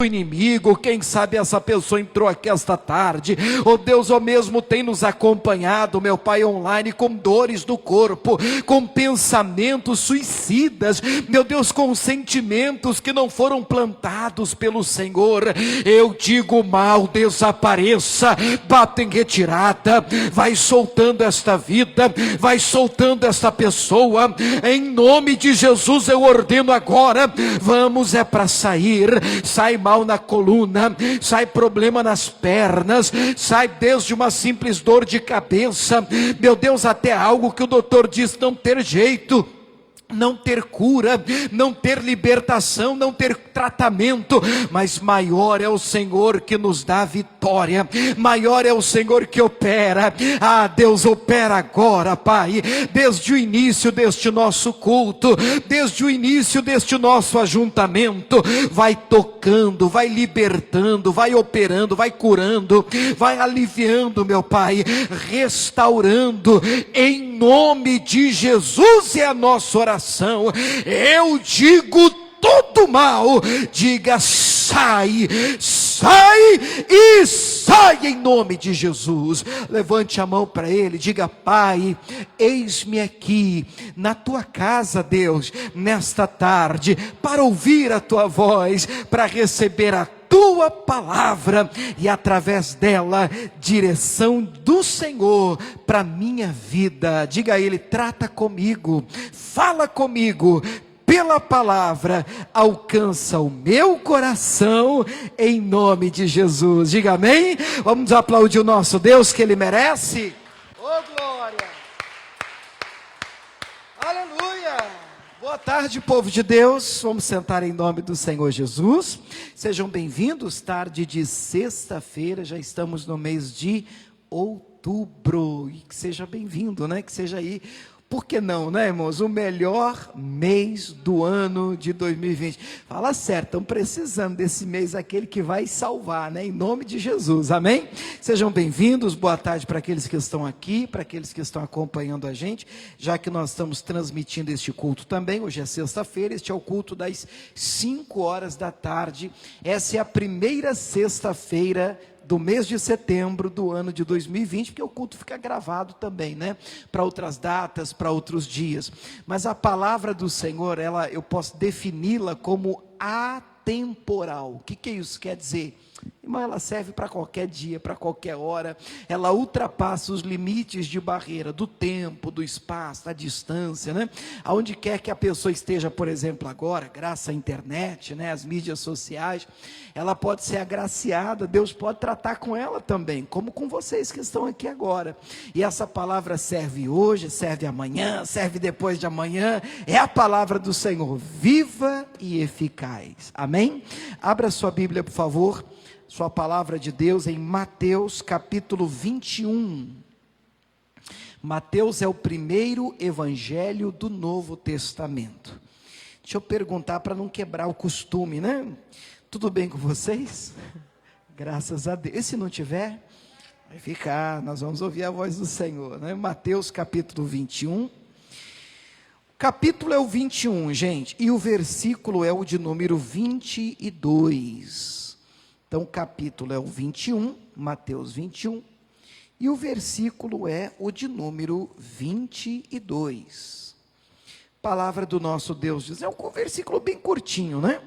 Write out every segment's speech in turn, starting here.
inimigo, quem sabe essa pessoa entrou aqui esta tarde, oh Deus, ou mesmo tem nos acompanhado, meu Pai, online, com dores do corpo, com pensamentos suicidas, meu Deus, com sentimentos que não foram plantados pelo Senhor. Eu digo: mal desapareça, bata em retirada, vai soltando esta vida, vai soltando esta pessoa, em nome de Jesus. Eu ordeno agora, vamos para sair, sai mal na coluna, sai problema nas pernas, sai desde uma simples dor de cabeça, meu Deus, até algo que o doutor diz não ter jeito, não ter cura, não ter libertação, não ter tratamento, mas maior é o Senhor que nos dá vitória, maior é o Senhor que opera. Ah, Deus, opera agora, Pai, desde o início deste nosso culto, desde o início deste nosso ajuntamento, vai tocando, vai libertando, vai operando, vai curando, vai aliviando, meu Pai, restaurando, em nome de Jesus. É a nossa oração. Eu digo: todo mal, diga: sai, sai e sai em nome de Jesus. Levante a mão para ele, diga: Pai, eis-me aqui na tua casa, Deus, nesta tarde, para ouvir a tua voz, para receber a tua palavra e através dela, direção do Senhor para minha vida. Diga a ele: trata comigo, fala comigo, pela palavra, alcança o meu coração, em nome de Jesus. Diga amém. Vamos aplaudir o nosso Deus, que Ele merece. Oh glória, aleluia. Boa tarde, povo de Deus. Vamos sentar em nome do Senhor Jesus. Sejam bem-vindos, tarde de sexta-feira, já estamos no mês de outubro, e que seja bem-vindo, né, que seja aí, por que não, né, irmãos, o melhor mês do ano de 2020, fala certo, estão precisando desse mês, aquele que vai salvar, né, em nome de Jesus, amém? Sejam bem-vindos, boa tarde para aqueles que estão aqui, para aqueles que estão acompanhando a gente, já que nós estamos transmitindo este culto também. Hoje é sexta-feira, este é o culto das 5 horas da tarde, essa é a primeira sexta-feira do mês de setembro do ano de 2020, porque o culto fica gravado também, né, para outras datas, para outros dias, mas a palavra do Senhor, eu posso defini-la como atemporal. O que isso quer dizer? Irmão, ela serve para qualquer dia, para qualquer hora, ela ultrapassa os limites de barreira, do tempo, do espaço, da distância, né? Aonde quer que a pessoa esteja, por exemplo, agora, graças à internet, né, às mídias sociais, ela pode ser agraciada, Deus pode tratar com ela também, como com vocês que estão aqui agora, e essa palavra serve hoje, serve amanhã, serve depois de amanhã, é a palavra do Senhor, viva e eficaz, amém? Abra sua Bíblia, por favor, sua palavra de Deus em Mateus capítulo 21, Mateus é o primeiro evangelho do Novo Testamento. Deixa eu perguntar para não quebrar o costume, né? Tudo bem com vocês? Graças a Deus. E se não tiver, vai ficar, nós vamos ouvir a voz do Senhor, né? Mateus capítulo 21, o capítulo é o 21, gente, e o versículo é o de número 22, então o capítulo é o 21, Mateus 21, e o versículo é o de número 22, palavra do nosso Deus diz, é um versículo bem curtinho, né?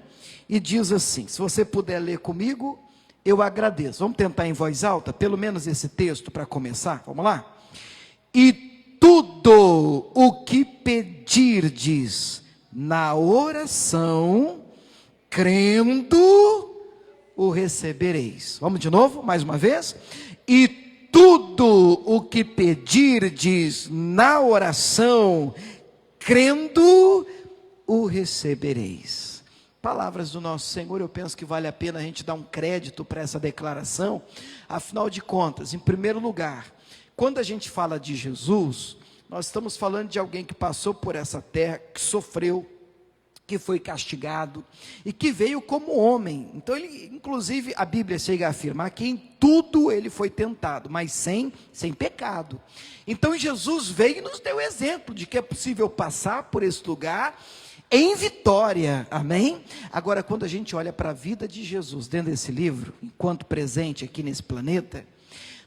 E diz assim, se você puder ler comigo, eu agradeço. Vamos tentar em voz alta, pelo menos esse texto para começar, vamos lá? E tudo o que pedirdes na oração, crendo, o recebereis. Vamos de novo, mais uma vez? E tudo o que pedirdes na oração, crendo, o recebereis. Palavras do nosso Senhor, eu penso que vale a pena a gente dar um crédito para essa declaração, afinal de contas, em primeiro lugar, quando a gente fala de Jesus, nós estamos falando de alguém que passou por essa terra, que sofreu, que foi castigado e que veio como homem. Então ele, inclusive a Bíblia chega a afirmar que em tudo ele foi tentado, mas sem pecado. Então Jesus veio e nos deu exemplo de que é possível passar por esse lugar em vitória, amém? Agora, quando a gente olha para a vida de Jesus dentro desse livro, enquanto presente aqui nesse planeta,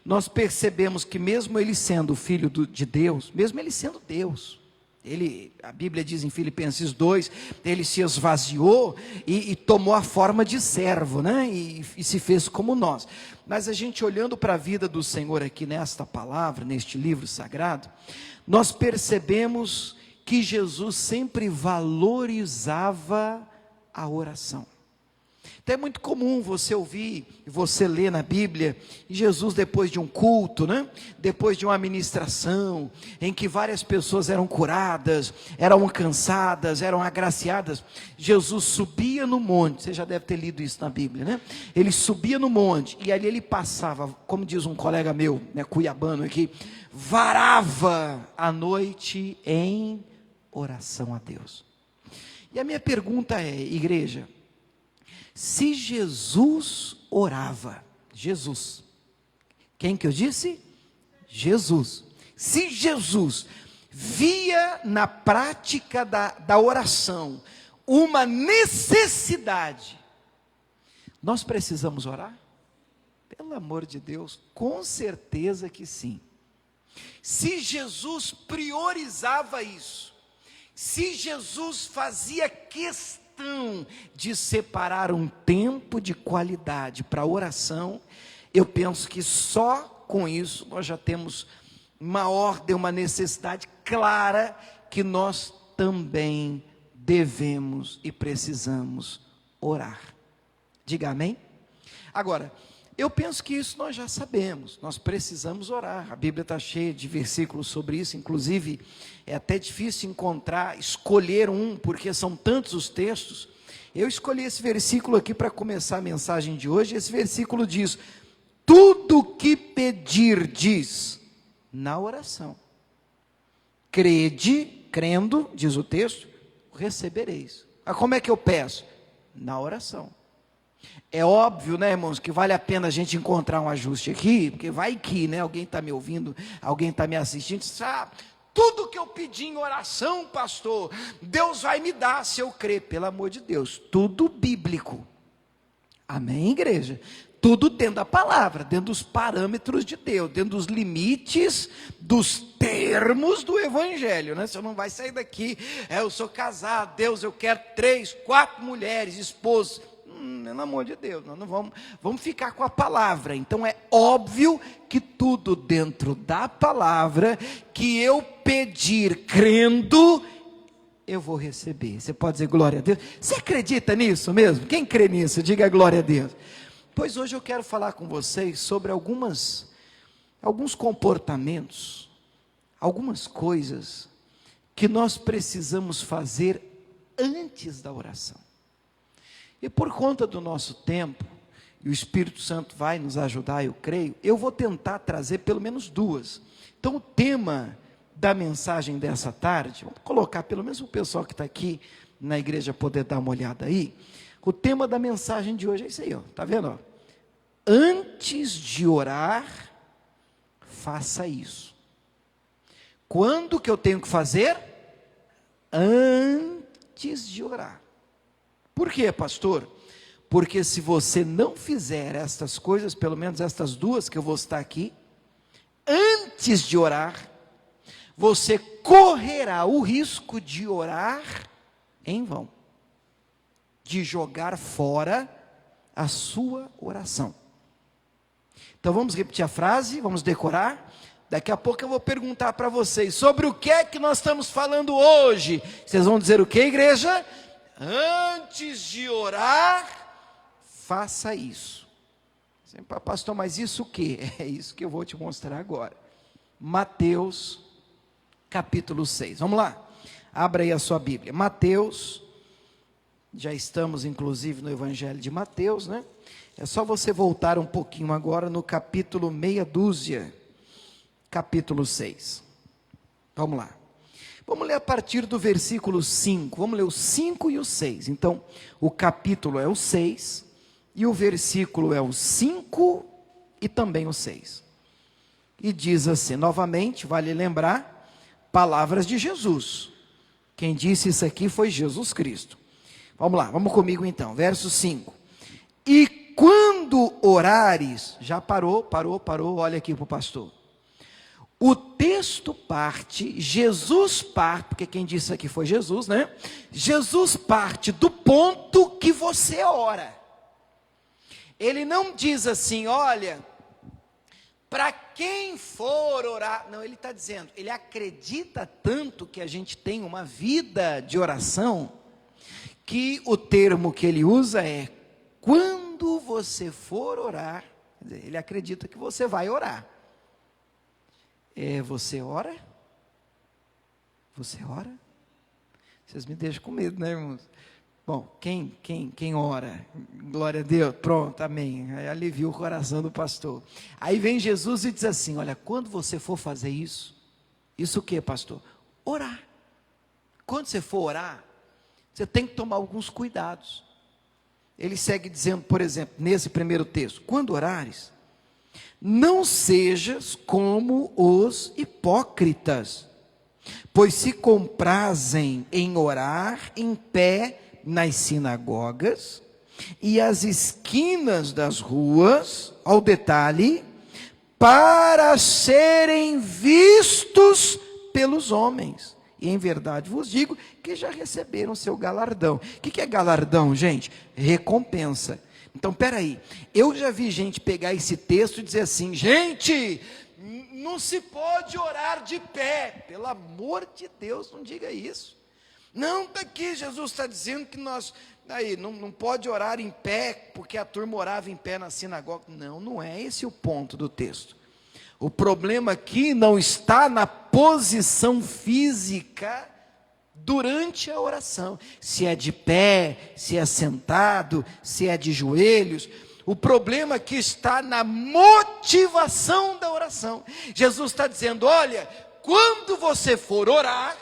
nós percebemos que mesmo ele sendo filho de Deus, mesmo ele sendo Deus, a Bíblia diz em Filipenses 2, ele se esvaziou e tomou a forma de servo, né? E se fez como nós. Mas a gente olhando para a vida do Senhor aqui nesta palavra, neste livro sagrado, nós percebemos que Jesus sempre valorizava a oração. Então é muito comum você ouvir, você ler na Bíblia, Jesus depois de um culto, né? Depois de uma ministração, em que várias pessoas eram curadas, eram alcançadas, eram agraciadas, Jesus subia no monte, você já deve ter lido isso na Bíblia, né? Ele subia no monte, e ali ele passava, como diz um colega meu, né, cuiabano aqui, varava a noite em oração a Deus. E a minha pergunta é, igreja, se Jesus orava, Jesus, quem que eu disse? Jesus. Se Jesus via na prática da oração uma necessidade, nós precisamos orar? Pelo amor de Deus, com certeza que sim. Se Jesus priorizava isso, se Jesus fazia questão de separar um tempo de qualidade para oração, eu penso que só com isso nós já temos uma ordem, uma necessidade clara que nós também devemos e precisamos orar. Diga amém? Agora, eu penso que isso nós já sabemos, nós precisamos orar, a Bíblia está cheia de versículos sobre isso, inclusive é até difícil escolher um, porque são tantos os textos. Eu escolhi esse versículo aqui para começar a mensagem de hoje. Esse versículo diz: tudo que pedirdes na oração, crendo, diz o texto, recebereis. Como é que eu peço? Na oração. É óbvio, né, irmãos, que vale a pena a gente encontrar um ajuste aqui, porque vai que, né, alguém está me ouvindo, alguém está me assistindo, tudo que eu pedi em oração, pastor, Deus vai me dar, se eu crer, pelo amor de Deus, tudo bíblico, amém, igreja? Tudo dentro da palavra, dentro dos parâmetros de Deus, dentro dos limites, dos termos do evangelho, né? Você não vai sair daqui, eu sou casado, Deus, eu quero 3, 4 mulheres, esposos, pelo amor de Deus, nós não vamos ficar com a palavra. Então é óbvio que tudo dentro da palavra que eu pedir crendo, eu vou receber. Você pode dizer glória a Deus? Você acredita nisso mesmo? Quem crê nisso, diga glória a Deus. Pois hoje eu quero falar com vocês sobre alguns comportamentos, algumas coisas que nós precisamos fazer antes da oração. E por conta do nosso tempo, e o Espírito Santo vai nos ajudar, eu creio, eu vou tentar trazer pelo menos 2. Então o tema da mensagem dessa tarde, vamos colocar pelo menos o pessoal que está aqui na igreja poder dar uma olhada aí. O tema da mensagem de hoje é isso aí, ó, tá vendo? Ó? Antes de orar, faça isso. Quando que eu tenho que fazer? Antes de orar. Por quê, pastor? Porque se você não fizer estas coisas, pelo menos estas 2 que eu vou citar aqui, antes de orar, você correrá o risco de orar em vão, de jogar fora a sua oração. Então vamos repetir a frase, vamos decorar. Daqui a pouco eu vou perguntar para vocês sobre o que é que nós estamos falando hoje. Vocês vão dizer o que, igreja? Antes de orar, faça isso. Pastor, mas isso o que? É isso que eu vou te mostrar agora. Mateus, capítulo 6. Vamos lá. Abra aí a sua Bíblia. Mateus, já estamos inclusive no Evangelho de Mateus, né? É só você voltar um pouquinho agora no capítulo meia dúzia, capítulo 6. Vamos lá. Vamos ler a partir do versículo 5, vamos ler o 5 e o 6. Então, o capítulo é o 6, e o versículo é o 5 e também o 6. E diz assim, novamente, vale lembrar, palavras de Jesus. Quem disse isso aqui foi Jesus Cristo. Vamos lá, vamos comigo então, verso 5. E quando orares, já parou, olha aqui para o pastor. O texto parte, Jesus parte, porque quem disse aqui foi Jesus, né? Jesus parte do ponto que você ora. Ele não diz assim, olha, para quem for orar, não, ele está dizendo, ele acredita tanto que a gente tem uma vida de oração, que o termo que ele usa é, quando você for orar, quer dizer, ele acredita que você vai orar. Você ora? Você ora? Vocês me deixam com medo, né, irmãos? Bom, quem ora? Glória a Deus, pronto, amém. Aí alivia o coração do pastor. Aí vem Jesus e diz assim, olha, quando você for fazer isso o que, pastor? Orar. Quando você for orar, você tem que tomar alguns cuidados. Ele segue dizendo, por exemplo, nesse primeiro texto, quando orares, não sejas como os hipócritas, pois se comprazem em orar em pé nas sinagogas e às esquinas das ruas, ao detalhe, para serem vistos pelos homens. E em verdade vos digo que já receberam seu galardão. O que é galardão, gente? Recompensa. Então, peraí, eu já vi gente pegar esse texto e dizer assim, gente, não se pode orar de pé, pelo amor de Deus, não diga isso. Não, está aqui, Jesus está dizendo que nós, não pode orar em pé, porque a turma orava em pé na sinagoga. Não, não é esse o ponto do texto. O problema aqui não está na posição física durante a oração, se é de pé, se é sentado, se é de joelhos. O problema aqui está na motivação da oração. Jesus está dizendo, olha, quando você for orar,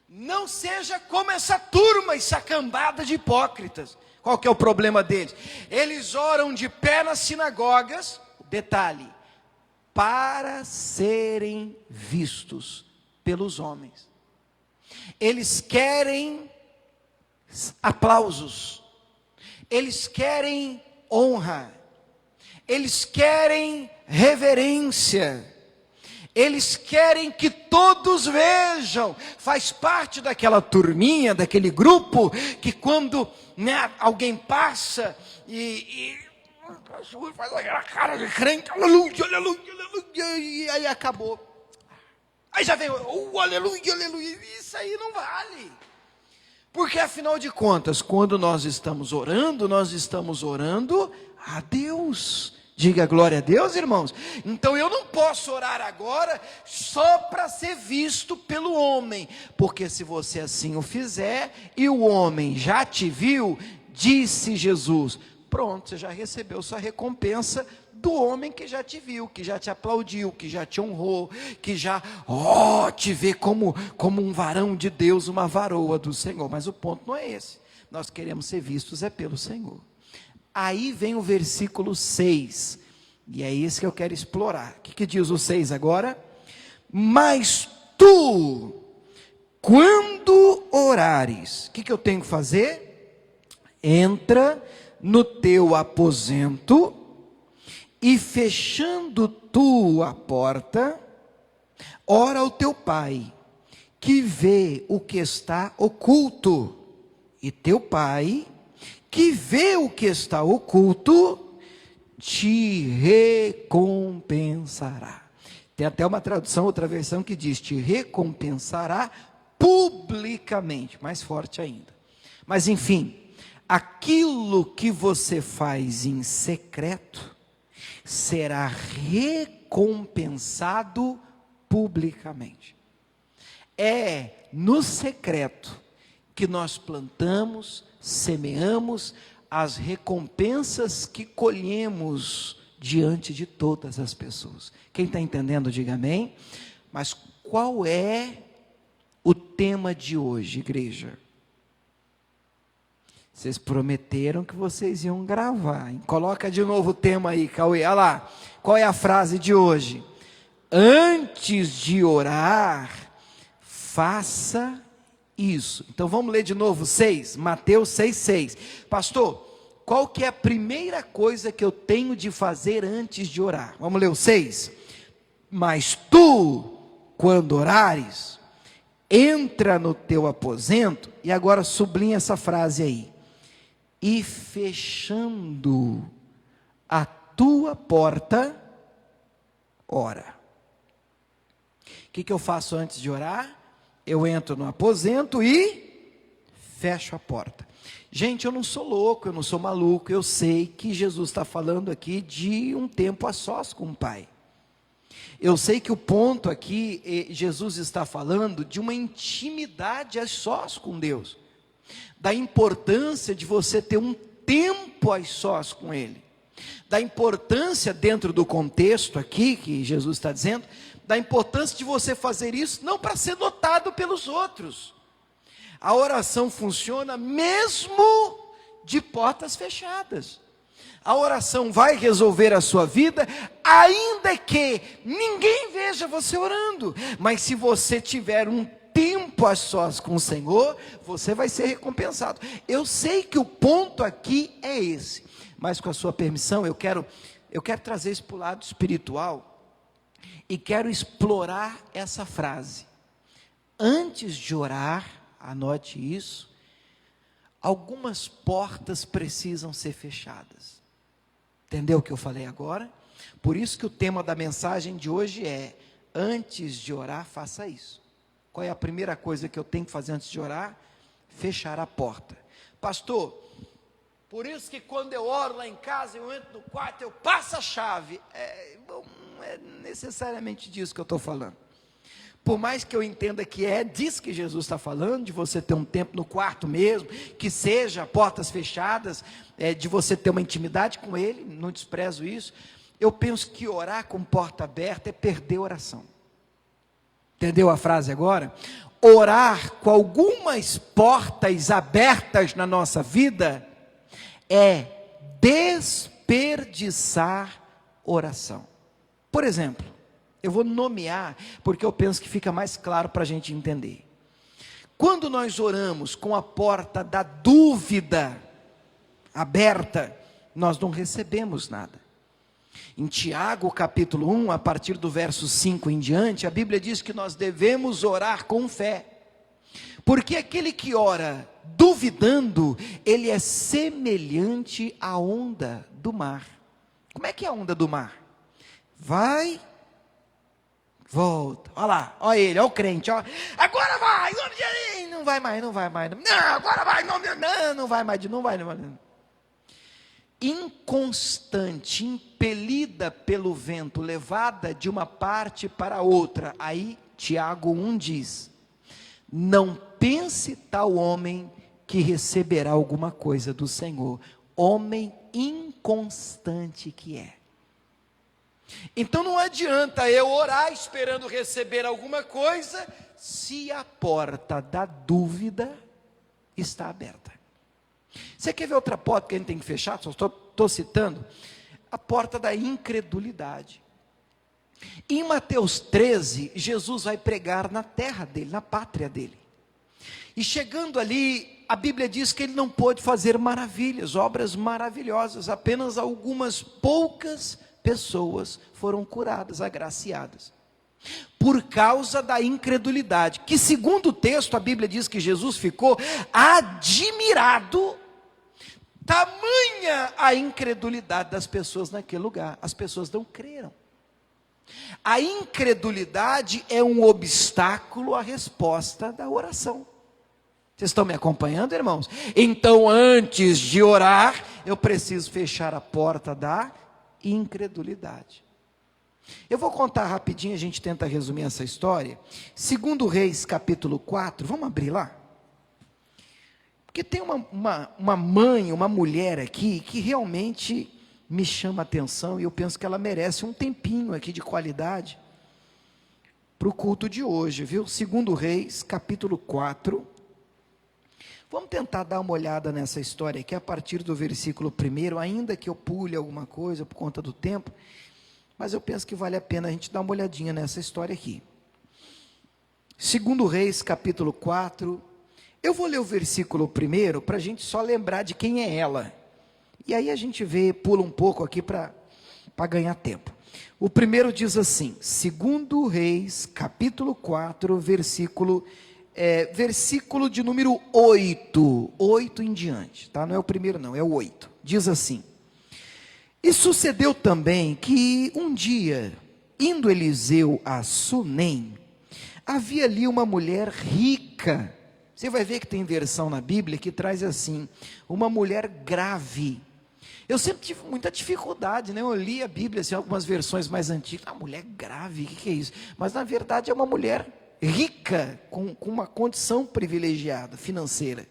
não seja como essa turma, essa cambada de hipócritas. Qual que é o problema deles? Eles oram de pé nas sinagogas, detalhe, para serem vistos pelos homens. Eles querem aplausos, eles querem honra, eles querem reverência, eles querem que todos vejam, faz parte daquela turminha, daquele grupo, que quando alguém passa e faz aquela cara de crente, aleluia, aleluia, aleluia, e aí acabou. Aí já vem, aleluia, aleluia, isso aí não vale. Porque afinal de contas, quando nós estamos orando a Deus. Diga glória a Deus, irmãos. Então eu não posso orar agora só para ser visto pelo homem. Porque se você assim o fizer, e o homem já te viu, disse Jesus, pronto, você já recebeu sua recompensa do homem que já te viu, que já te aplaudiu, que já te honrou, que já te vê como um varão de Deus, uma varoa do Senhor. Mas o ponto não é esse. Nós queremos ser vistos pelo Senhor. Aí vem o versículo 6, e é esse que eu quero explorar. O que diz o 6 agora? Mas tu, quando orares, o que eu tenho que fazer? Entra no teu aposento, e fechando tu a porta, ora ao teu pai, que vê o que está oculto, e teu pai, que vê o que está oculto, te recompensará. Tem até uma tradução, outra versão que diz, te recompensará publicamente, mais forte ainda. Mas enfim, aquilo que você faz em secreto, será recompensado publicamente. É no secreto que nós plantamos, semeamos as recompensas que colhemos diante de todas as pessoas. Quem está entendendo, diga amém. Mas qual é o tema de hoje, igreja? Vocês prometeram que vocês iam gravar, hein? Coloca de novo o tema aí, Cauê. Olha lá, qual é a frase de hoje? Antes de orar, faça Isso. Então vamos ler de novo 6, Mateus 6,6. Pastor, qual que é a primeira coisa que eu tenho de fazer antes de orar? Vamos ler o 6. Mas tu, quando orares, entra no teu aposento, e agora sublinha essa frase aí, e fechando a tua porta, ora. O que eu faço antes de orar? Eu entro no aposento e fecho a porta. Gente, eu não sou louco, eu não sou maluco, eu sei que Jesus está falando aqui de um tempo a sós com o Pai. Eu sei que o ponto aqui, Jesus está falando de uma intimidade a sós com Deus, da importância de você ter um tempo a sós com Ele, da importância dentro do contexto aqui, que Jesus está dizendo, da importância de você fazer isso, não para ser notado pelos outros. A oração funciona mesmo de portas fechadas. A oração vai resolver a sua vida, ainda que ninguém veja você orando, mas se você tiver um tempo a sós com o Senhor, você vai ser recompensado. Eu sei que o ponto aqui é esse, mas com a sua permissão, eu quero trazer isso para o lado espiritual, e quero explorar essa frase. Antes de orar, anote isso, algumas portas precisam ser fechadas. Entendeu o que eu falei agora? Por isso que o tema da mensagem de hoje é: antes de orar, faça isso. Qual é a primeira coisa que eu tenho que fazer antes de orar? Fechar a porta. Pastor, por isso que quando eu oro lá em casa, eu entro no quarto, eu passo a chave. Não é necessariamente disso que eu estou falando. Por mais que eu entenda que é disso que Jesus está falando, de você ter um tempo no quarto mesmo, que seja portas fechadas, de você ter uma intimidade com Ele, não desprezo isso. Eu penso que orar com porta aberta é perder a oração. Entendeu a frase agora? Orar com algumas portas abertas na nossa vida é desperdiçar oração. Por exemplo, eu vou nomear, porque eu penso que fica mais claro para a gente entender. Quando nós oramos com a porta da dúvida aberta, nós não recebemos nada. Em Tiago capítulo 1, a partir do verso 5 em diante, a Bíblia diz que nós devemos orar com fé, porque aquele que ora duvidando, ele é semelhante à onda do mar. Como é que é a onda do mar? Vai, volta, olha lá, olha ele, olha o crente, ó. Agora vai, não vai mais, não, agora vai, não vai mais, não vai. Inconstante, impelida pelo vento, levada de uma parte para outra. Aí Tiago 1 diz: não pense tal homem que receberá alguma coisa do Senhor. Homem inconstante que é. Então não adianta eu orar esperando receber alguma coisa, se a porta da dúvida está aberta. Você quer ver outra porta que a gente tem que fechar? Só estou citando a porta da incredulidade. Em Mateus 13, Jesus vai pregar na terra dele, na pátria dele. E chegando ali, a Bíblia diz que ele não pôde fazer maravilhas, obras maravilhosas. Apenas algumas poucas pessoas foram curadas, agraciadas, por causa da incredulidade, que segundo o texto, a Bíblia diz que Jesus ficou admirado, tamanha a incredulidade das pessoas naquele lugar. As pessoas não creram. A incredulidade é um obstáculo à resposta da oração. Vocês estão me acompanhando, irmãos? Então, antes de orar, eu preciso fechar a porta da incredulidade. Eu vou contar rapidinho, a gente tenta resumir essa história. 2 Reis capítulo 4, vamos abrir lá? Porque tem uma mãe, uma mulher aqui, que realmente me chama a atenção, e eu penso que ela merece um tempinho aqui de qualidade, para o culto de hoje, viu? 2 Reis capítulo 4, vamos tentar dar uma olhada nessa história aqui, a partir do versículo 1, ainda que eu pule alguma coisa por conta do tempo, mas eu penso que vale a pena a gente dar uma olhadinha nessa história aqui. 2 Reis capítulo 4, Eu vou ler o versículo primeiro para a gente só lembrar de quem é ela. E aí a gente pula um pouco aqui para ganhar tempo. O primeiro diz assim, 2 Reis, capítulo 4, versículo de número 8, 8 em diante, tá? Não é o primeiro não, é o 8. Diz assim: E sucedeu também que um dia, indo Eliseu a Sunem, havia ali uma mulher rica. Você vai ver que tem versão na Bíblia que traz assim, uma mulher grave. Eu sempre tive muita dificuldade, né? Eu li a Bíblia, assim, algumas versões mais antigas, mulher grave, o que é isso? Mas na verdade é uma mulher rica, com uma condição privilegiada, financeira.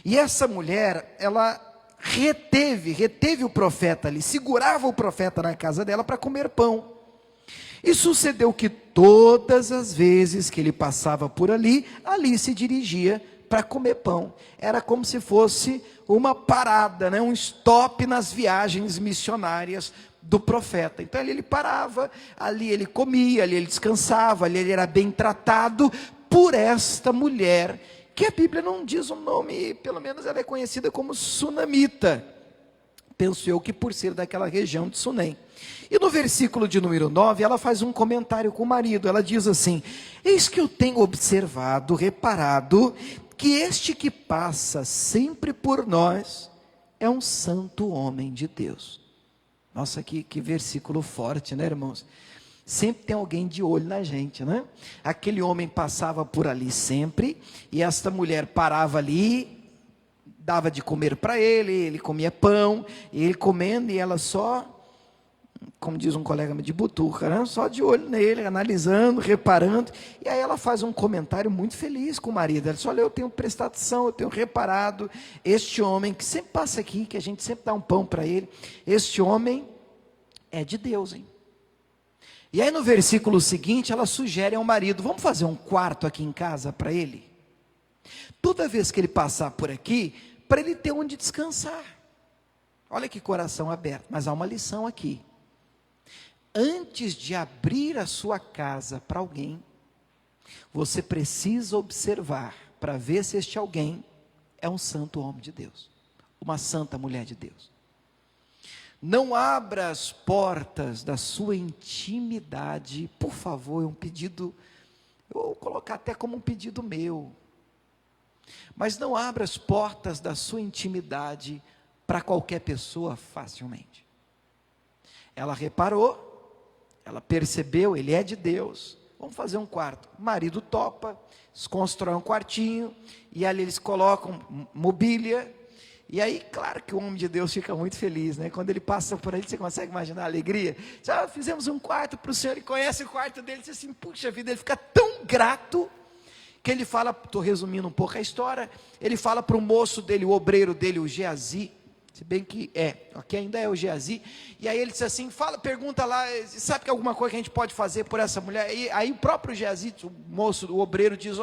E essa mulher, ela reteve o profeta ali, segurava o profeta na casa dela para comer pão. E sucedeu que todas as vezes que ele passava por ali se dirigia para comer pão. Era como se fosse uma parada, né? Um stop nas viagens missionárias do profeta. Então ali ele parava, ali ele comia, ali ele descansava, ali ele era bem tratado por esta mulher, que a Bíblia não diz o nome, pelo menos ela é conhecida como sunamita. Penso eu que por ser daquela região de Sunem. E no versículo de número 9, ela faz um comentário com o marido. Ela diz assim: eis que eu tenho observado, reparado, que este que passa sempre por nós é um santo homem de Deus. Nossa, que versículo forte, né, irmãos? Sempre tem alguém de olho na gente, né? Aquele homem passava por ali sempre, e esta mulher parava ali, dava de comer para ele comia pão, e ele comendo, e ela só, como diz um colega de butuca, né? Só de olho nele, analisando, reparando. E aí ela faz um comentário muito feliz com o marido. Ela diz: olha, eu tenho prestado atenção, eu tenho reparado, este homem que sempre passa aqui, que a gente sempre dá um pão para ele, este homem é de Deus, hein? E aí no versículo seguinte, ela sugere ao marido: vamos fazer um quarto aqui em casa para ele? Toda vez que ele passar por aqui, para ele ter onde descansar. Olha que coração aberto. Mas há uma lição aqui. Antes de abrir a sua casa para alguém, você precisa observar para ver se este alguém é um santo homem de Deus, uma santa mulher de Deus. Não abra as portas da sua intimidade, por favor. É um pedido, eu vou colocar até como um pedido meu, mas não abra as portas da sua intimidade para qualquer pessoa facilmente. Ela reparou, ela percebeu, ele é de Deus, vamos fazer um quarto. O marido topa, eles constroem um quartinho, e ali eles colocam mobília, e aí, claro que o homem de Deus fica muito feliz, né? Quando ele passa por aí, você consegue imaginar a alegria? Já fizemos um quarto para o senhor, e conhece o quarto dele, diz assim, puxa vida, ele fica tão grato, que ele fala, estou resumindo um pouco a história, ele fala para o moço dele, o obreiro dele, o Geazi, se bem que aqui ainda é o Geazi, e aí ele diz assim, pergunta lá, sabe que alguma coisa que a gente pode fazer por essa mulher? E aí o próprio Geazi, o moço, o obreiro diz,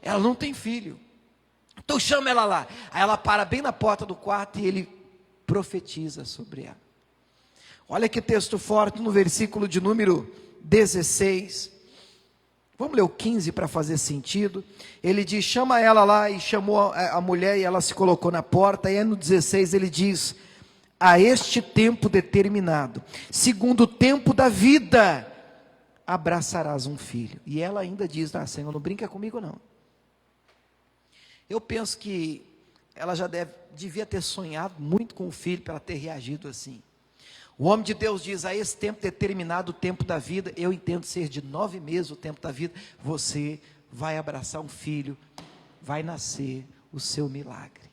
ela não tem filho, então chama ela lá. Aí ela para bem na porta do quarto e ele profetiza sobre ela. Olha que texto forte no versículo de número 16, vamos ler o 15 para fazer sentido. Ele diz, chama ela lá, e chamou a mulher, e ela se colocou na porta. E aí no 16 ele diz, a este tempo determinado, segundo o tempo da vida, abraçarás um filho. E ela ainda diz, Senhor, não brinca comigo não. Eu penso que ela já devia ter sonhado muito com o filho, para ela ter reagido assim. O homem de Deus diz, a esse tempo determinado, o tempo da vida, eu entendo ser de 9 meses o tempo da vida, você vai abraçar um filho, vai nascer o seu milagre.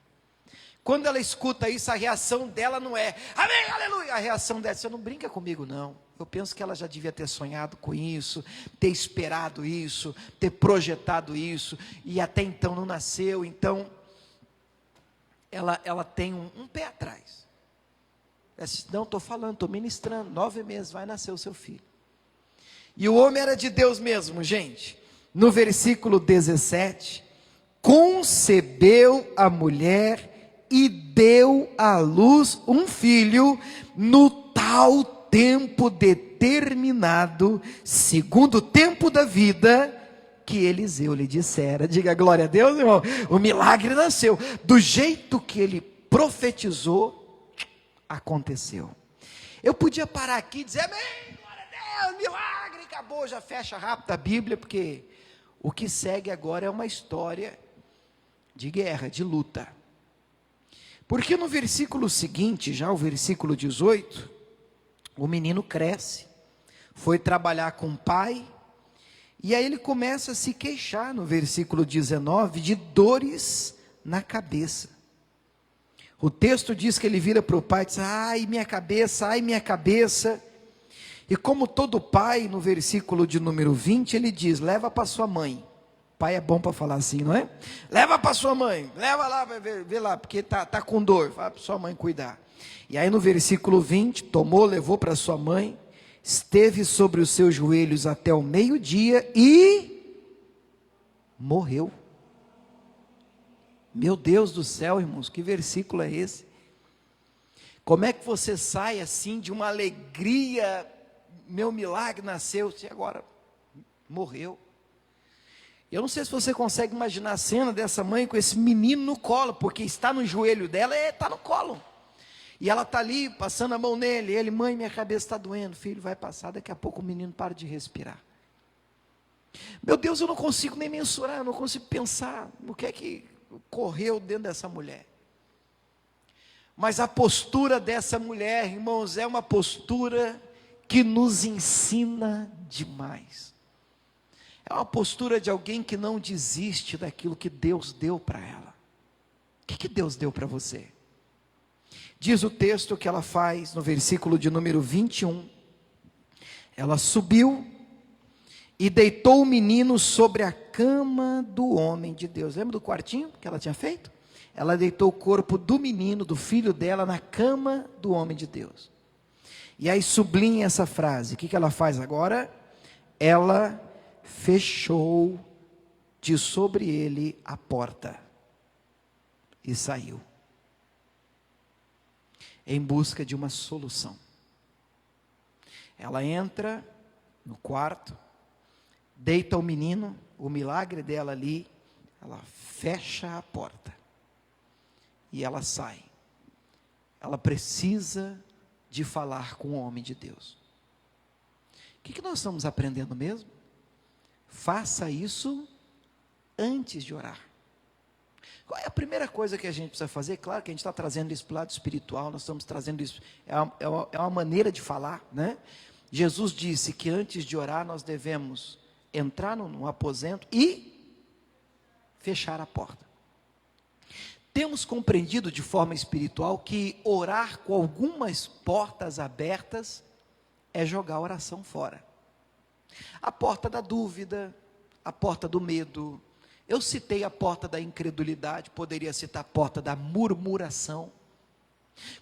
Quando ela escuta isso, a reação dela não é, amém, aleluia, a reação dela é, você não brinca comigo não. Eu penso que ela já devia ter sonhado com isso, ter esperado isso, ter projetado isso, e até então não nasceu. Então, ela tem um pé atrás. Não, estou falando, estou ministrando, 9 meses vai nascer o seu filho. E o homem era de Deus mesmo, gente. No versículo 17, concebeu a mulher e deu à luz um filho no tal tempo determinado, segundo o tempo da vida, que Eliseu lhe dissera. Diga glória a Deus, irmão. O milagre nasceu. Do jeito que ele profetizou, aconteceu. Eu podia parar aqui e dizer, amém, glória a Deus, milagre, acabou, já fecha rápido a Bíblia, porque o que segue agora é uma história de guerra, de luta. Porque no versículo seguinte, já o versículo 18, o menino cresce, foi trabalhar com o pai, e aí ele começa a se queixar no versículo 19 de dores na cabeça. O texto diz que ele vira para o pai e diz, ai minha cabeça, ai minha cabeça. E como todo pai, no versículo de número 20, ele diz, leva para sua mãe. Pai é bom para falar assim, não é? Leva para sua mãe, leva lá, vê lá, porque tá com dor, vai para sua mãe cuidar. E aí no versículo 20, tomou, levou para sua mãe, esteve sobre os seus joelhos até o meio-dia e morreu. Meu Deus do céu, irmãos, que versículo é esse? Como é que você sai assim de uma alegria, meu milagre nasceu, e agora morreu? Eu não sei se você consegue imaginar a cena dessa mãe com esse menino no colo, porque está no joelho dela, está no colo. E ela está ali, passando a mão nele, ele, mãe, minha cabeça está doendo, filho, vai passar, daqui a pouco o menino para de respirar. Meu Deus, eu não consigo nem mensurar, eu não consigo pensar no que é que correu dentro dessa mulher. Mas a postura dessa mulher, irmãos, é uma postura que nos ensina demais. É uma postura de alguém que não desiste daquilo que Deus deu para ela. O que Deus deu para você? Diz o texto que ela faz no versículo de número 21. Ela subiu e deitou o menino sobre a cama do homem de Deus. Lembra do quartinho que ela tinha feito? Ela deitou o corpo do menino, do filho dela, na cama do homem de Deus. E aí sublinha essa frase. O que ela faz agora? Ela fechou de sobre ele a porta e saiu em busca de uma solução. Ela entra no quarto, deita o menino, o milagre dela ali, ela fecha a porta e ela sai. Ela precisa de falar com o homem de Deus. O que nós estamos aprendendo mesmo? Faça isso antes de orar. Qual é a primeira coisa que a gente precisa fazer? Claro que a gente está trazendo isso para o lado espiritual, nós estamos trazendo isso, é uma maneira de falar, né? Jesus disse que antes de orar nós devemos entrar no aposento e fechar a porta. Temos compreendido de forma espiritual que orar com algumas portas abertas é jogar a oração fora. A porta da dúvida, a porta do medo. Eu citei a porta da incredulidade, poderia citar a porta da murmuração.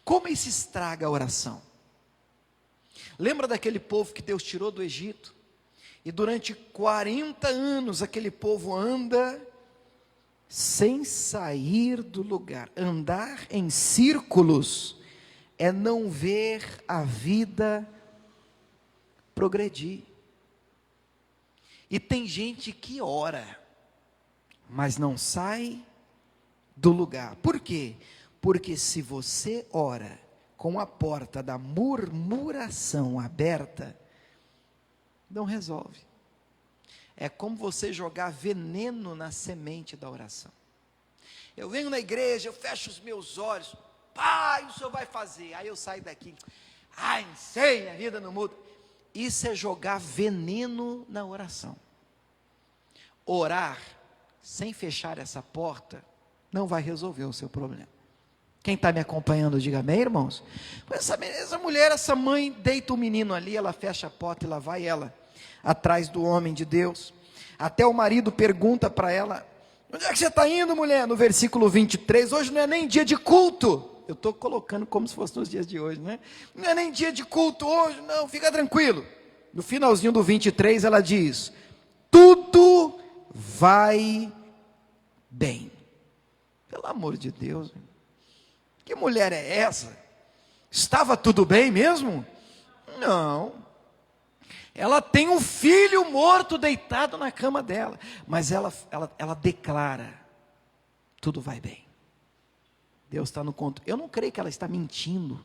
Como isso estraga a oração? Lembra daquele povo que Deus tirou do Egito? E durante 40 anos aquele povo anda sem sair do lugar. Andar em círculos é não ver a vida progredir. E tem gente que ora, mas não sai do lugar. Por quê? Porque se você ora com a porta da murmuração aberta, não resolve. É como você jogar veneno na semente da oração. Eu venho na igreja, eu fecho os meus olhos, pai, o senhor vai fazer. Aí eu saio daqui, ai, não sei, a vida não muda. Isso é jogar veneno na oração. Orar sem fechar essa porta não vai resolver o seu problema. Quem está me acompanhando, diga amém, irmãos. Essa mulher, essa mãe, deita o menino ali, ela fecha a porta e lá vai ela, atrás do homem de Deus. Até o marido pergunta para ela, onde é que você está indo, mulher? No versículo 23, hoje não é nem dia de culto. Eu estou colocando como se fosse nos dias de hoje, né? Não é nem dia de culto hoje, não, fica tranquilo. No finalzinho do 23 ela diz, tudo vai bem. Pelo amor de Deus, que mulher é essa? Estava tudo bem mesmo? Não. Ela tem um filho morto deitado na cama dela, mas ela declara: tudo vai bem. Deus está no controle. Eu não creio que ela está mentindo.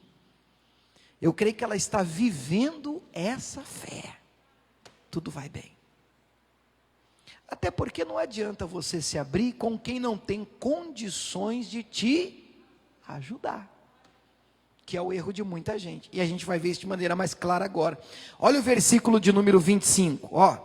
Eu creio que ela está vivendo essa fé. Tudo vai bem. Até porque não adianta você se abrir com quem não tem condições de te ajudar, que é o erro de muita gente. E a gente vai ver isso de maneira mais clara agora. Olha o versículo de número 25, ó.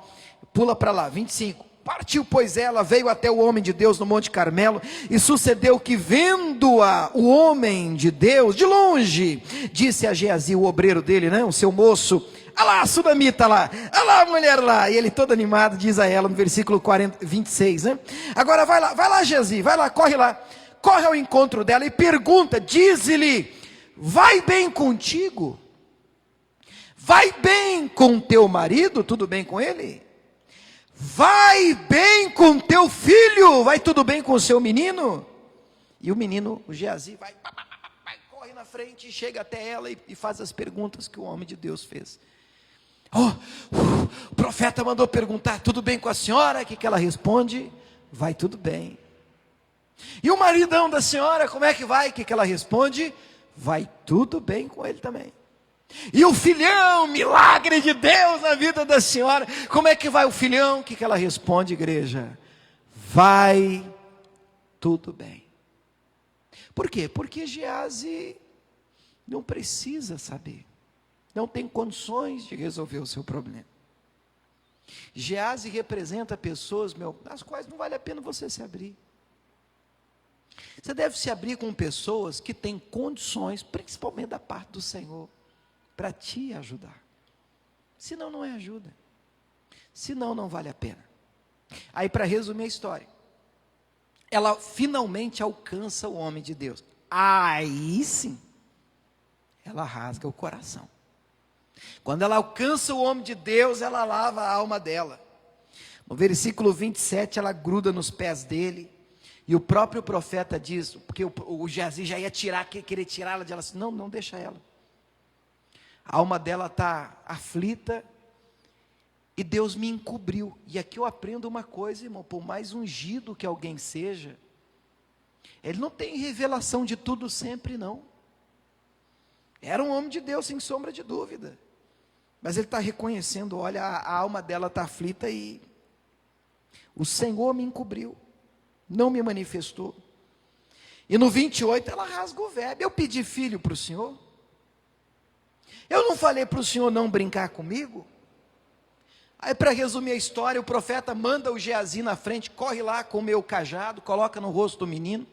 Pula para lá, 25. Partiu, pois, ela, veio até o homem de Deus no Monte Carmelo, e sucedeu que, vendo-a, o homem de Deus, de longe, disse a Geazi, o obreiro dele, né, o seu moço: olha lá a sunamita lá, olha lá a mulher lá. E ele todo animado diz a ela no versículo 26, né? Agora vai lá Geazi, vai lá, corre ao encontro dela e pergunta, diz-lhe: vai bem contigo? Vai bem com teu marido? Tudo bem com ele? Vai bem com teu filho? Vai tudo bem com o seu menino? E o menino, o Geazi, vai, corre na frente, chega até ela e faz as perguntas que o homem de Deus fez. O profeta mandou perguntar: tudo bem com a senhora? O que ela responde? Vai tudo bem. E o maridão da senhora, como é que vai? O que ela responde? Vai tudo bem com ele também. E o filhão, milagre de Deus na vida da senhora, como é que vai o filhão? O que ela responde, igreja? Vai tudo bem. Por quê? Porque Geazi não precisa saber, não tem condições de resolver o seu problema. Geazi representa pessoas, as quais não vale a pena você se abrir. Você deve se abrir com pessoas que têm condições, principalmente da parte do Senhor, para te ajudar. Senão não é ajuda. Senão não vale a pena. Aí, para resumir a história, ela finalmente alcança o homem de Deus. Aí sim, ela rasga o coração. Quando ela alcança o homem de Deus, ela lava a alma dela. No versículo 27, ela gruda nos pés dele. E o próprio profeta diz, porque o Geazi já ia querer tirá-la de ela, assim: não deixa ela. A alma dela está aflita, e Deus me encobriu. E aqui eu aprendo uma coisa, irmão: por mais ungido que alguém seja, ele não tem revelação de tudo sempre, não. Era um homem de Deus, sem sombra de dúvida, mas ele está reconhecendo: olha, a alma dela está aflita e o Senhor me encobriu, não me manifestou. E no 28 ela rasga o verbo: eu pedi filho para o Senhor? Eu não falei para o Senhor não brincar comigo? Aí, para resumir a história, o profeta manda o Geazi na frente: corre lá com o meu cajado, coloca no rosto do menino.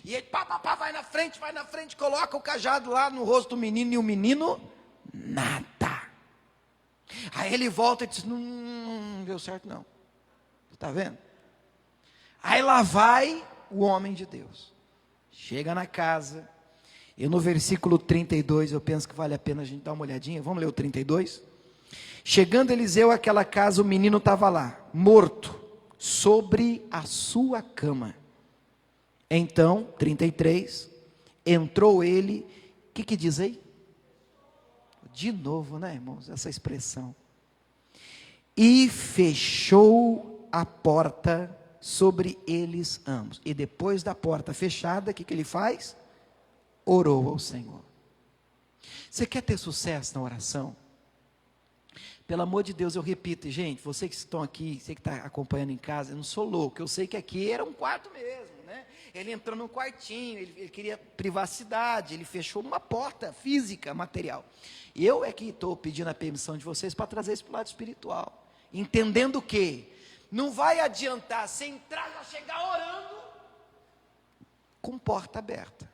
E ele vai na frente, coloca o cajado lá no rosto do menino, e o menino, nada. Aí ele volta e diz: não deu certo não. Está vendo? Aí lá vai o homem de Deus, chega na casa, e no versículo 32, eu penso que vale a pena a gente dar uma olhadinha. Vamos ler o 32? Chegando Eliseu àquela casa, o menino estava lá, morto, sobre a sua cama. Então, 33, entrou ele, o que diz aí? De novo, né, irmãos, essa expressão. E fechou a porta sobre eles ambos. E depois da porta fechada, o que ele faz? Orou ao Senhor. Você quer ter sucesso na oração? Pelo amor de Deus, eu repito, gente, vocês que estão aqui, você que está acompanhando em casa, eu não sou louco, eu sei que aqui era um quarto mesmo, né? Ele entrou num quartinho, ele queria privacidade, ele fechou uma porta física, material. E eu é que estou pedindo a permissão de vocês para trazer isso para o lado espiritual, entendendo que não vai adiantar você entrar, já chegar orando com porta aberta.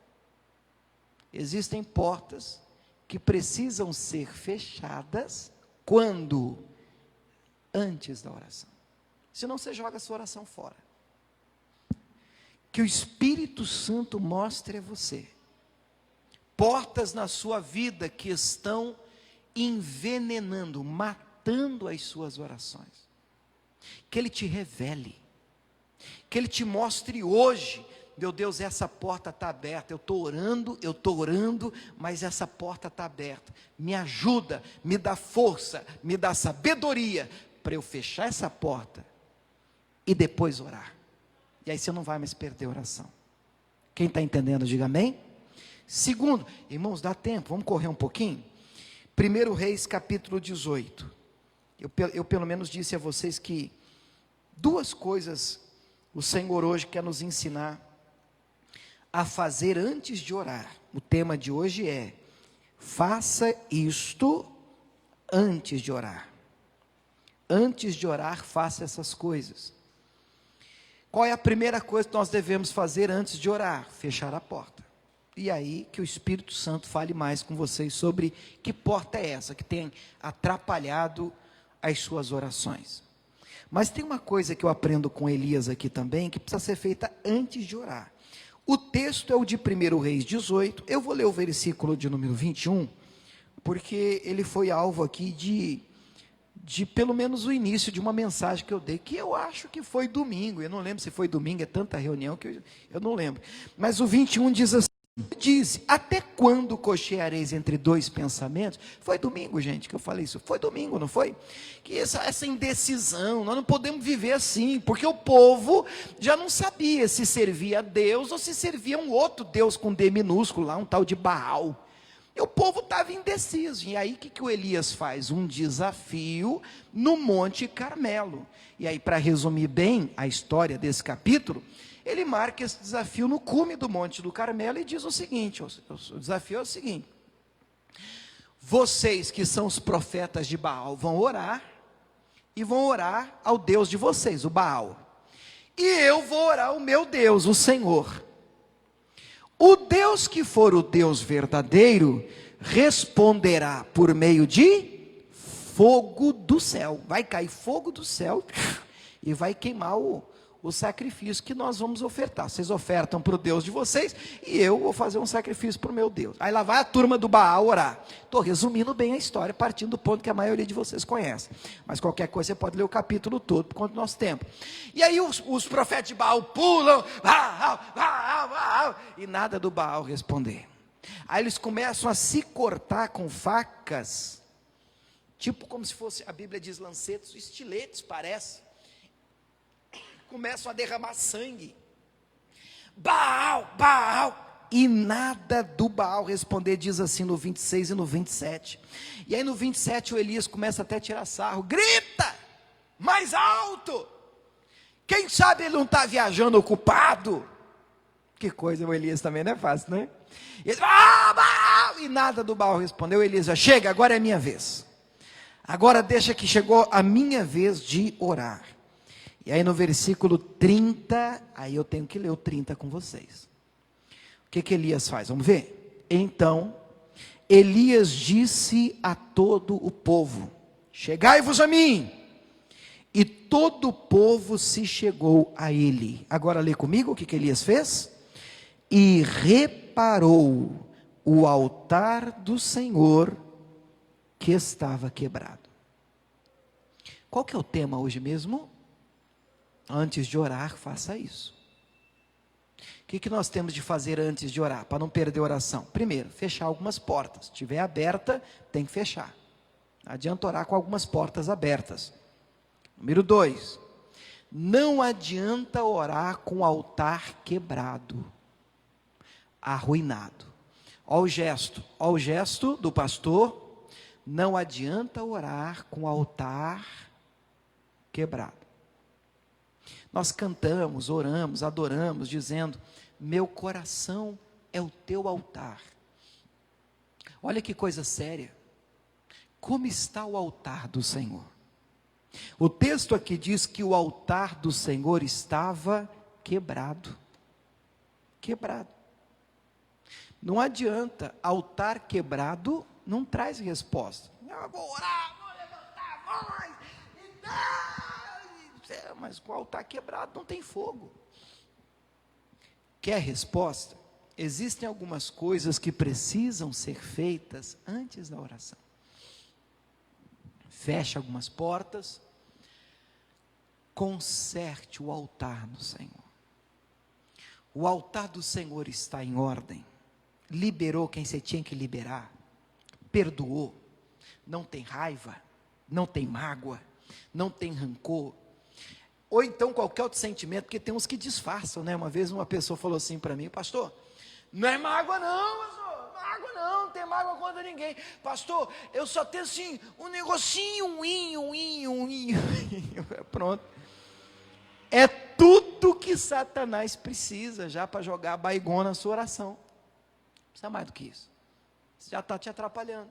Existem portas que precisam ser fechadas quando? Antes da oração. Senão você joga a sua oração fora. Que o Espírito Santo mostre a você portas na sua vida que estão envenenando, matando as suas orações. Que Ele te revele, que Ele te mostre hoje meu Deus, essa porta está aberta, eu estou orando, mas essa porta está aberta, me ajuda, me dá força, me dá sabedoria, para eu fechar essa porta, e depois orar, e aí você não vai mais perder a oração. Quem está entendendo, diga amém. Segundo, irmãos, dá tempo, vamos correr um pouquinho. 1 Reis capítulo 18, eu pelo menos disse a vocês que duas coisas o Senhor hoje quer nos ensinar a fazer antes de orar. O tema de hoje é: faça isto antes de orar. Antes de orar, faça essas coisas. Qual é a primeira coisa que nós devemos fazer antes de orar? Fechar a porta. E aí que o Espírito Santo fale mais com vocês sobre que porta é essa que tem atrapalhado as suas orações. Mas tem uma coisa que eu aprendo com Elias aqui também, que precisa ser feita antes de orar. O texto é o de 1 Reis 18, eu vou ler o versículo de número 21, porque ele foi alvo aqui de pelo menos o início de uma mensagem que eu dei, que eu acho que foi domingo, eu não lembro se foi domingo, é tanta reunião que eu não lembro, mas o 21 diz assim, diz, até quando cocheareis entre dois pensamentos? Foi domingo, gente, que eu falei isso, foi domingo, não foi? Que essa indecisão, nós não podemos viver assim, porque o povo já não sabia se servia a Deus, ou se servia um outro Deus com D minúsculo, lá um tal de Baal, e o povo estava indeciso, e aí o que o Elias faz? Um desafio no Monte Carmelo, e aí para resumir bem a história desse capítulo, ele marca esse desafio no cume do Monte do Carmelo e diz o seguinte, o desafio é o seguinte, vocês que são os profetas de Baal vão orar, e vão orar ao Deus de vocês, o Baal, e eu vou orar ao meu Deus, o Senhor. O Deus que for o Deus verdadeiro, responderá por meio de fogo do céu, vai cair fogo do céu, e vai queimar o sacrifício que nós vamos ofertar. Vocês ofertam para o Deus de vocês, e eu vou fazer um sacrifício para o meu Deus. Aí lá vai a turma do Baal orar. Estou resumindo bem a história, partindo do ponto que a maioria de vocês conhece, mas qualquer coisa você pode ler o capítulo todo, por conta do nosso tempo. E aí os profetas de Baal pulam, e nada do Baal responder. Aí eles começam a se cortar com facas, tipo como se fosse, a Bíblia diz lancetes, estiletes parece, começam a derramar sangue, Baal, Baal, e nada do Baal responder, diz assim no 26 e no 27, e aí no 27 o Elias começa até a tirar sarro, grita, mais alto, quem sabe ele não está viajando ocupado, que coisa, o Elias também não é fácil, né? Ele, Baal, e nada do Baal respondeu. O Elias, chega, agora é minha vez, agora deixa que chegou a minha vez de orar. E aí no versículo 30, aí eu tenho que ler o 30 com vocês. O que Elias faz? Vamos ver? Então, Elias disse a todo o povo, chegai-vos a mim. E todo o povo se chegou a ele. Agora lê comigo o que Elias fez. E reparou o altar do Senhor que estava quebrado. Qual que é o tema hoje mesmo? Antes de orar, faça isso. O que nós temos de fazer antes de orar, para não perder a oração? Primeiro, fechar algumas portas. Se estiver aberta, tem que fechar. Não adianta orar com algumas portas abertas. Número 2, não adianta orar com o altar quebrado, arruinado. Olha o gesto do pastor, não adianta orar com o altar quebrado. Nós cantamos, oramos, adoramos, dizendo, meu coração é o teu altar. Olha que coisa séria, como está o altar do Senhor? O texto aqui diz que o altar do Senhor estava quebrado, quebrado. Não adianta, altar quebrado não traz resposta. Eu vou orar, vou levantar a voz, mas com o altar quebrado não tem fogo. Quer resposta? Existem algumas coisas que precisam ser feitas antes da oração. Feche algumas portas, conserte o altar no Senhor. O altar do Senhor está em ordem, liberou quem você tinha que liberar, perdoou, não tem raiva, não tem mágoa, não tem rancor, ou então qualquer outro sentimento, porque tem uns que disfarçam, né? Uma vez uma pessoa falou assim para mim: pastor, não é mágoa não, pastor, mágoa não tem mágoa contra ninguém, pastor, eu só tenho assim, um negocinho, pronto, é tudo que Satanás precisa já para jogar baigona na sua oração, não precisa mais do que isso, já está te atrapalhando.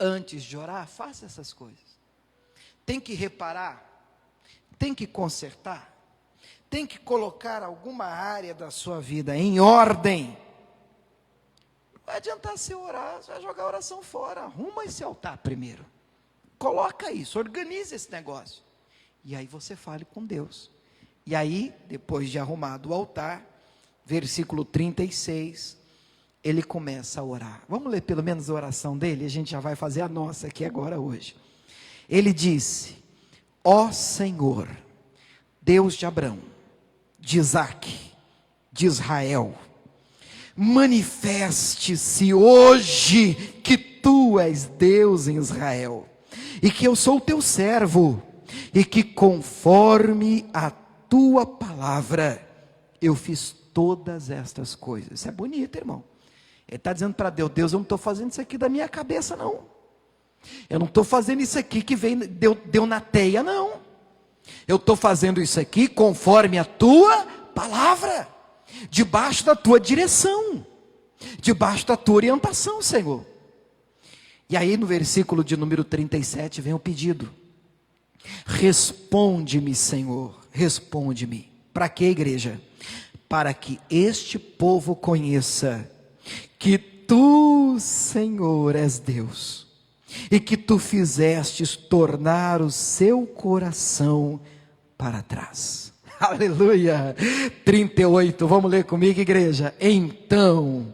Antes de orar, faça essas coisas, tem que reparar, tem que consertar, tem que colocar alguma área da sua vida em ordem. Não vai adiantar você orar, você vai jogar a oração fora. Arruma esse altar primeiro, coloca isso, organiza esse negócio, e aí você fale com Deus. E aí, depois de arrumado o altar, versículo 36, ele começa a orar. Vamos ler pelo menos a oração dele, a gente já vai fazer a nossa aqui agora hoje. Ele disse: ó Senhor, Deus de Abraão, de Isaque, de Israel, manifeste-se hoje que tu és Deus em Israel, e que eu sou o teu servo, e que conforme a tua palavra, eu fiz todas estas coisas. Isso é bonito, irmão. Ele está dizendo para Deus: Deus, eu não estou fazendo isso aqui da minha cabeça não, eu não estou fazendo isso aqui que deu na teia não, eu estou fazendo isso aqui conforme a tua palavra, debaixo da tua direção, debaixo da tua orientação, Senhor. E aí no versículo de número 37 vem o pedido: responde-me, Senhor, responde-me. Para que, igreja? Para que este povo conheça que tu, Senhor, és Deus, e que tu fizestes tornar o seu coração para trás. Aleluia. 38, vamos ler comigo, igreja. Então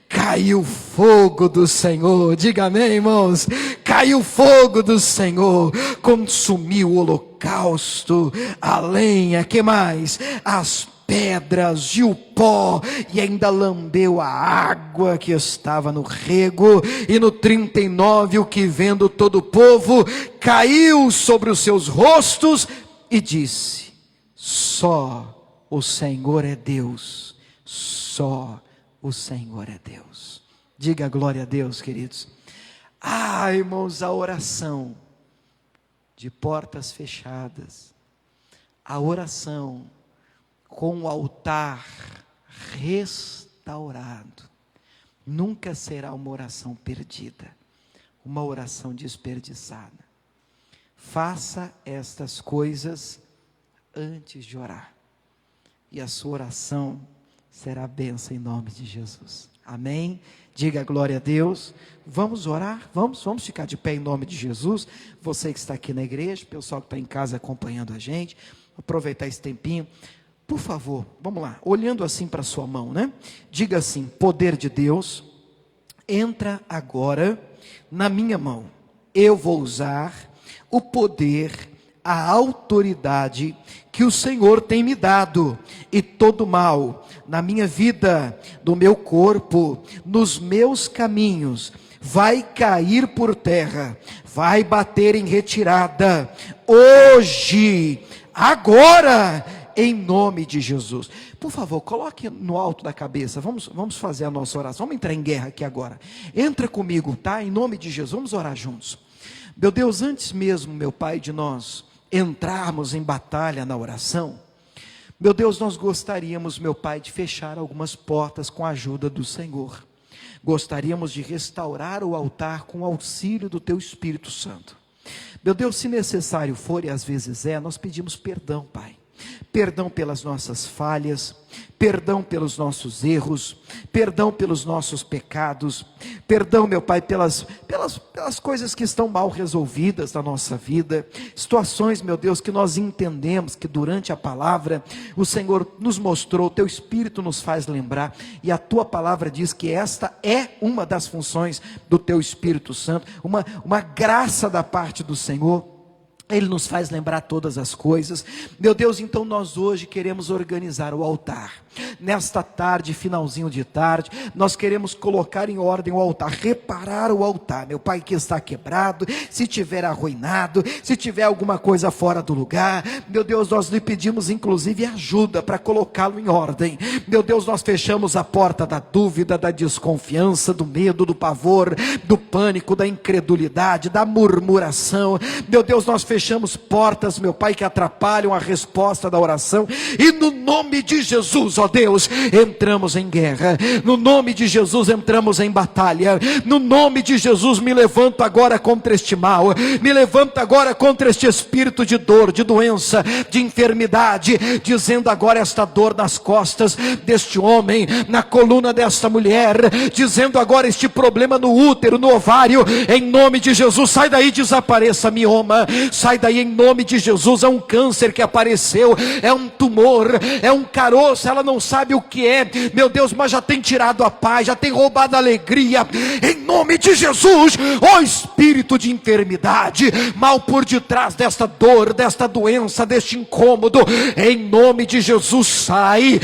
caiu fogo do Senhor, diga amém, irmãos. Caiu fogo do Senhor, consumiu o holocausto, a lenha, que mais? As pedras e o pó, e ainda lambeu a água que estava no rego. E no 39, o que vendo todo o povo, caiu sobre os seus rostos e disse: só o Senhor é Deus, só o Senhor é Deus. Diga glória a Deus, queridos. Irmãos, a oração de portas fechadas, a oração com o altar restaurado, nunca será uma oração perdida, uma oração desperdiçada. Faça estas coisas antes de orar, e a sua oração será bênção em nome de Jesus. Amém? Diga glória a Deus. Vamos orar? Vamos ficar de pé em nome de Jesus. Você que está aqui na igreja, o pessoal que está em casa acompanhando a gente, aproveitar esse tempinho. Por favor, vamos lá, olhando assim para a sua mão, né? Diga assim: poder de Deus, entra agora na minha mão. Eu vou usar o poder, a autoridade que o Senhor tem me dado, e todo mal na minha vida, no meu corpo, nos meus caminhos, vai cair por terra, vai bater em retirada, hoje, agora, em nome de Jesus. Por favor, coloque no alto da cabeça, vamos fazer a nossa oração, vamos entrar em guerra aqui agora. Entra comigo, tá? Em nome de Jesus, vamos orar juntos. Meu Deus, antes mesmo, meu Pai, de nós entrarmos em batalha na oração, meu Deus, nós gostaríamos, meu Pai, de fechar algumas portas com a ajuda do Senhor. Gostaríamos de restaurar o altar com o auxílio do Teu Espírito Santo. Meu Deus, se necessário for, e às vezes nós pedimos perdão, Pai. Perdão pelas nossas falhas, perdão pelos nossos erros, perdão pelos nossos pecados, perdão, meu Pai, pelas coisas que estão mal resolvidas na nossa vida, situações, meu Deus, que nós entendemos que durante a palavra o Senhor nos mostrou, o Teu Espírito nos faz lembrar, e a Tua palavra diz que esta é uma das funções do Teu Espírito Santo, uma graça da parte do Senhor. Ele nos faz lembrar todas as coisas. Meu Deus, então nós hoje queremos organizar o altar. Nesta tarde, finalzinho de tarde, nós queremos colocar em ordem o altar, reparar o altar, meu Pai, que está quebrado, se tiver arruinado, se tiver alguma coisa fora do lugar, meu Deus, nós lhe pedimos inclusive ajuda para colocá-lo em ordem. Meu Deus, nós fechamos a porta da dúvida, da desconfiança, do medo, do pavor, do pânico, da incredulidade, da murmuração. Meu Deus, nós fechamos portas, meu Pai, que atrapalham a resposta da oração, e no nome de Jesus, ó Deus, entramos em guerra, no nome de Jesus entramos em batalha, no nome de Jesus me levanto agora contra este mal, me levanto agora contra este espírito de dor, de doença, de enfermidade, dizendo agora esta dor nas costas deste homem, na coluna desta mulher, dizendo agora este problema no útero, no ovário, em nome de Jesus, sai daí, desapareça mioma, sai daí em nome de Jesus. É um câncer que apareceu, é um tumor, é um caroço, ela não sabe o que é, meu Deus, mas já tem tirado a paz, já tem roubado a alegria, em nome de Jesus. Ó espírito de enfermidade, mal por detrás desta dor, desta doença, deste incômodo, em nome de Jesus, sai,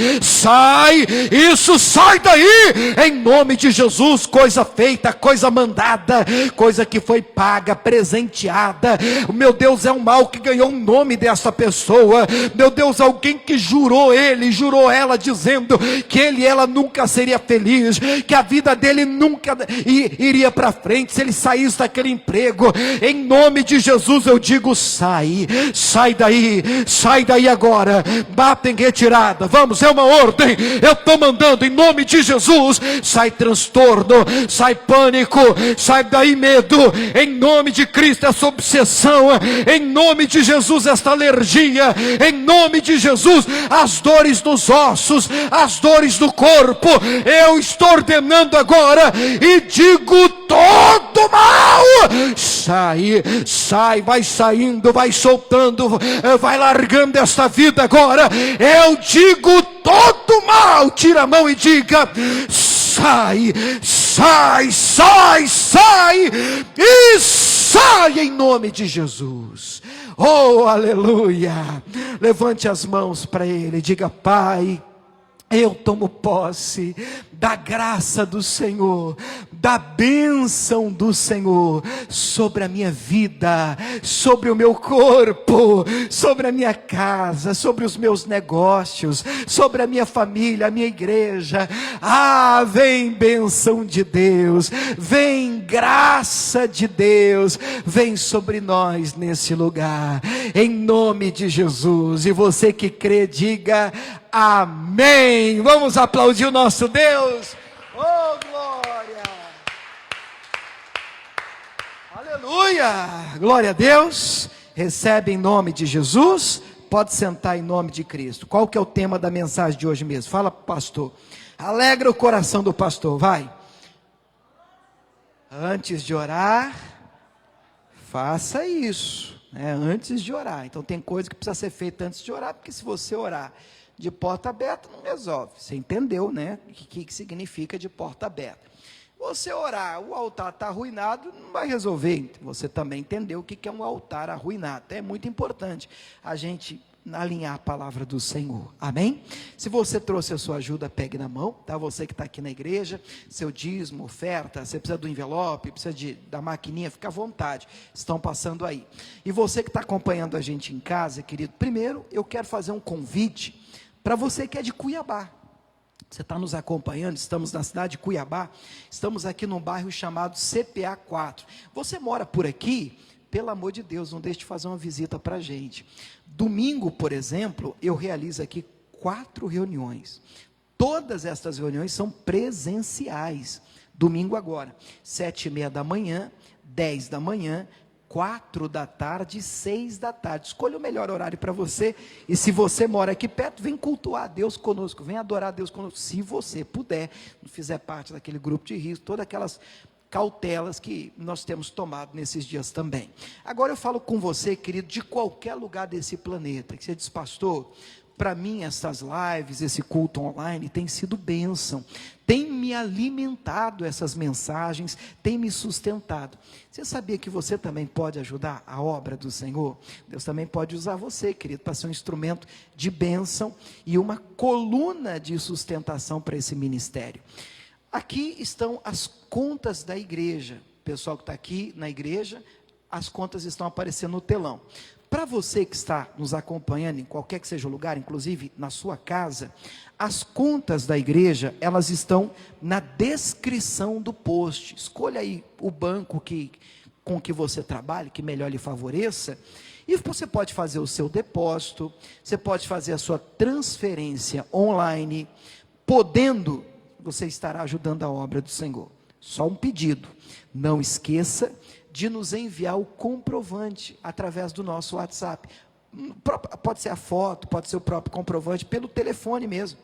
isso, sai daí, em nome de Jesus. Coisa feita, coisa mandada, coisa que foi paga, presenteada, meu Deus, é um mal que ganhou o nome dessa pessoa, meu Deus, alguém que jurou ele, jurou ela, dizendo que ele e ela nunca seria feliz, que a vida dele nunca iria para frente se ele saísse daquele emprego. Em nome de Jesus eu digo, sai daí agora, bata em retirada, vamos, é uma ordem, eu estou mandando em nome de Jesus, sai transtorno, sai pânico, sai daí medo, em nome de Cristo, essa obsessão, em nome de Jesus, esta alergia, em nome de Jesus, as dores nos ossos, as dores do corpo, eu estou ordenando agora e digo, todo mal, sai, vai saindo, vai soltando, vai largando esta vida agora, eu digo, todo mal, tira a mão e diga, sai, e sai em nome de Jesus. Oh, aleluia. Levante as mãos para ele, diga, Pai, eu tomo posse da graça do Senhor, da bênção do Senhor sobre a minha vida, sobre o meu corpo, sobre a minha casa, sobre os meus negócios, sobre a minha família, a minha igreja. Ah, vem bênção de Deus, vem graça de Deus, vem sobre nós nesse lugar, em nome de Jesus. E você que crê, diga amém. Vamos aplaudir o nosso Deus. Oh, glória. Aleluia. Glória a Deus. Recebe em nome de Jesus. Pode sentar em nome de Cristo. Qual que é o tema da mensagem de hoje mesmo? Fala, pastor. Alegra o coração do pastor. Vai. Antes de orar, faça isso, né? Antes de orar. Então tem coisa que precisa ser feita antes de orar, porque se você orar de porta aberta não resolve. Você entendeu, né? O que significa de porta aberta? Você orar, o altar está arruinado, não vai resolver. Você também entendeu o que é um altar arruinado. É muito importante a gente alinhar a palavra do Senhor, amém? Se você trouxe a sua ajuda, pegue na mão, tá? Você que está aqui na igreja, seu dízimo, oferta, você precisa do envelope, precisa da maquininha, fica à vontade, estão passando aí. E você que está acompanhando a gente em casa, querido, primeiro eu quero fazer um convite para você que é de Cuiabá. Você está nos acompanhando, estamos na cidade de Cuiabá, estamos aqui num bairro chamado CPA 4. Você mora por aqui? Pelo amor de Deus, não deixe de fazer uma visita para a gente. Domingo, por exemplo, eu realizo aqui 4 reuniões. Todas estas reuniões são presenciais. Domingo agora, 7h30 da manhã, 10 da manhã, 4 da tarde e 6 da tarde. Escolha o melhor horário para você. E se você mora aqui perto, vem cultuar a Deus conosco, vem adorar a Deus conosco. Se você puder, não fizer parte daquele grupo de risco, todas aquelas cautelas que nós temos tomado nesses dias também. Agora eu falo com você, querido, de qualquer lugar desse planeta, que você diz, pastor, para mim essas lives, esse culto online tem sido bênção, tem me alimentado essas mensagens, tem me sustentado. Você sabia que você também pode ajudar a obra do Senhor? Deus também pode usar você, querido, para ser um instrumento de bênção e uma coluna de sustentação para esse ministério. Aqui estão as contas da igreja. O pessoal que está aqui na igreja, as contas estão aparecendo no telão. Para você que está nos acompanhando em qualquer que seja o lugar, inclusive na sua casa, as contas da igreja, elas estão na descrição do post. Escolha aí o banco com que você trabalhe, que melhor lhe favoreça, e você pode fazer o seu depósito, você pode fazer a sua transferência online, podendo, você estará ajudando a obra do Senhor. Só um pedido, não esqueça de nos enviar o comprovante através do nosso WhatsApp. Pode ser a foto, pode ser o próprio comprovante, pelo telefone mesmo.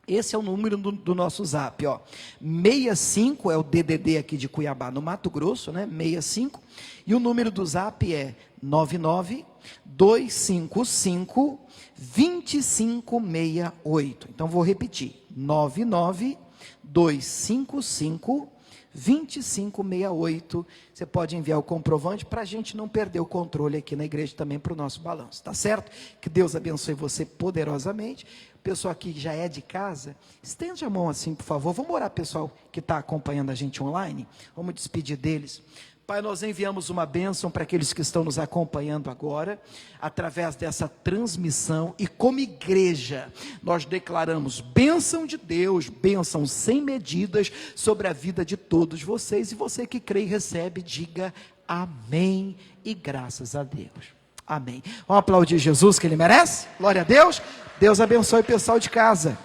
Esse é o número do nosso zap, ó. 65 é o DDD aqui de Cuiabá, no Mato Grosso, né? 65. E o número do zap é 99-255-2568. Então vou repetir. 99-255-2568. Você pode enviar o comprovante para a gente não perder o controle aqui na igreja também para o nosso balanço, tá certo? Que Deus abençoe você poderosamente. O pessoal aqui que já é de casa, estende a mão assim, por favor. Vamos orar, pessoal que está acompanhando a gente online. Vamos despedir deles. Pai, nós enviamos uma bênção para aqueles que estão nos acompanhando agora, através dessa transmissão, e como igreja, nós declaramos bênção de Deus, bênção sem medidas, sobre a vida de todos vocês, e você que crê e recebe, diga amém, e graças a Deus, amém. Vamos aplaudir Jesus, que Ele merece, glória a Deus. Deus abençoe o pessoal de casa.